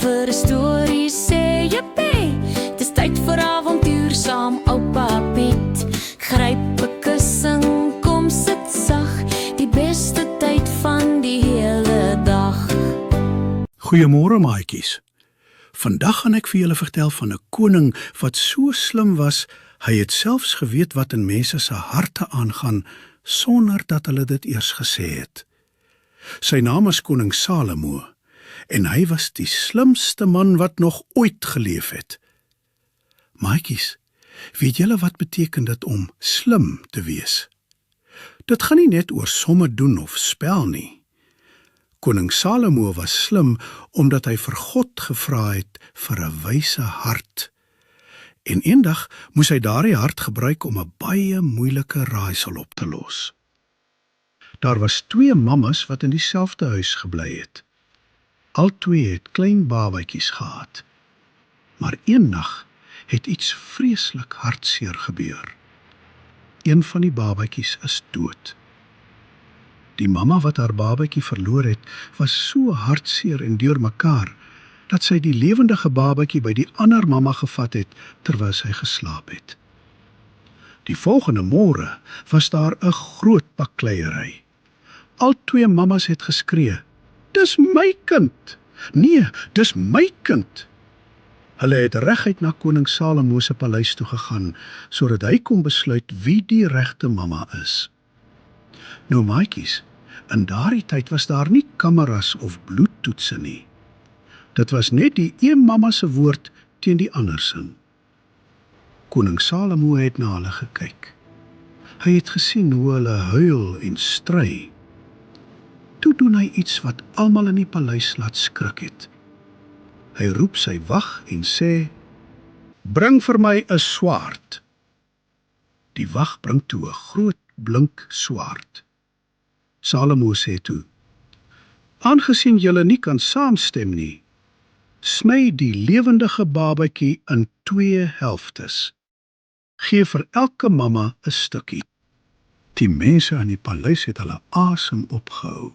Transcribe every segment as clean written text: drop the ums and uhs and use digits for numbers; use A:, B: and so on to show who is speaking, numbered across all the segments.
A: vir 'n storie sê jippie. Dis tyd vir avontuur saam oupa Piet. Gryp 'n kussing, kom sit sag, die beste tyd van die hele dag.
B: Goeiemôre maatjies. Vandag gaan ek vir julle vertel van 'n koning wat so slim was, hy het selfs geweet wat in mense se harte aangaan sonder dat hulle dit eers gesê het. Sy naam is koning Salomo en hy was die slimste man wat nog ooit geleef het. Maatjies, weet julle wat beteken dit om slim te wees? Dit gaan nie net oor somme doen of spel nie. Koning Salomo was slim omdat hy vir God gevra het vir 'n wyse hart. En eendag moes hy daardie hart gebruik om 'n baie moeilike raaisel op te los. Daar was 2 mammas wat in dieselfde huis gebly het. Albei het klein babatjies gehad. Maar een nag het iets vreeslik hartseer gebeur. Een van die babatjies is dood. Die mamma wat haar babatjie verloor het, was so hartseer en deurmekaar, dat sy die lewendige babatjie by die ander mamma gevat het, terwyl sy geslaap het. Die volgende môre was daar 'n groot bakleierery. Al 2 mammas het geskree, "Dis my kind! Nee, dis my kind!" Hulle het reguit na koning Salomo se paleis toe gegaan, sodat hy kon besluit wie die regte mamma is. Nou maatjies, in daardie tyd was daar nie kameras of bloedtoetse nie. Dit was net die een mamma se woord teen die ander se. Koning Salomo het na hulle gekyk. Hy het gesien hoe hulle huil en stry. Toe doen hy iets wat almal in die paleis laat skrik het. Hy roep sy wag en sê, "Bring vir my 'n swaard." Die wag bring toe 'n groot blink swaard. Salomo sê toe, "Aangesien julle nie kan saamstem nie, sny die lewendige babatjie in 2 helftes. Gee vir elke mamma 'n stukkie." Die mense in die paleis het hulle asem opgehou.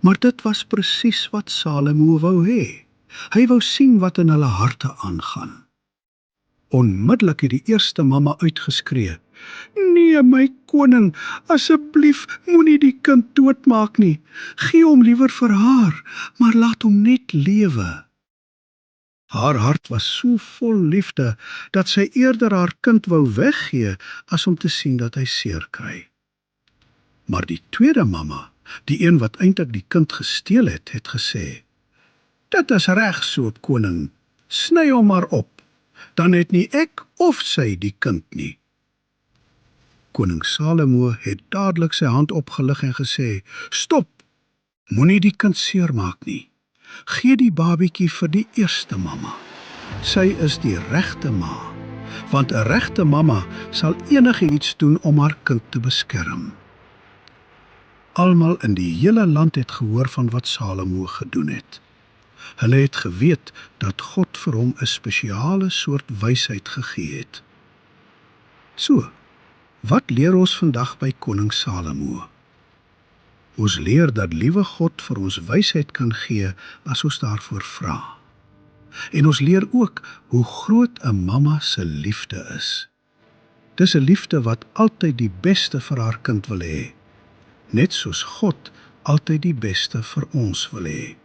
B: Maar dit was presies wat Salomo wou hê. Hy wou sien wat in hulle harte aangaan. Onmiddellik het die eerste mamma uitgeskree, "Nee, my koning, asseblief moenie die kind doodmaak nie. Gee hom liewer vir haar, maar laat hom net lewe." Haar hart was so vol liefde, dat sy eerder haar kind wou weggee, as om te sien dat hy seer kry. Maar die tweede mamma, die een wat eintlik die kind gesteel het, het gesê, "Dit is reg so, koning, sny hom maar op, dan het nie ek of sy die kind nie." Koning Salomo het dadelik sy hand opgelig en gesê, "Stop, moenie die kind seermaak nie. Gee die babietjie vir die eerste mamma. Sy is die regte ma, want 'n regte mamma sal enigiets doen om haar kind te beskerm." Almal in die hele land het gehoor van wat Salomo gedoen het. Hulle het geweet dat God vir hom 'n spesiale soort wysheid gegee het. So, wat leer ons vandag by koning Salomo? Ons leer dat liewe God vir ons wysheid kan gee as ons daarvoor vra. En ons leer ook hoe groot 'n mamma se liefde is. Dis 'n liefde wat altyd die beste vir haar kind wil hê, net soos God altyd die beste vir ons wil hê.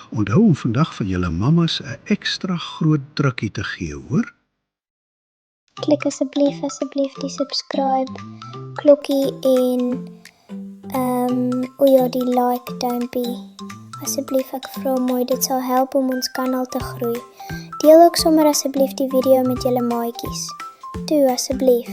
B: Onthou om vandag vir julle mammas 'n ekstra groot drukkie te gee, hoor?
C: Klik asseblief die subscribe klokkie en die like duimpie. Asseblief, ek vra mooi, dit sal help om ons kanaal te groei. Deel ook sommer asseblief die video met julle maatjies. Toe asseblief.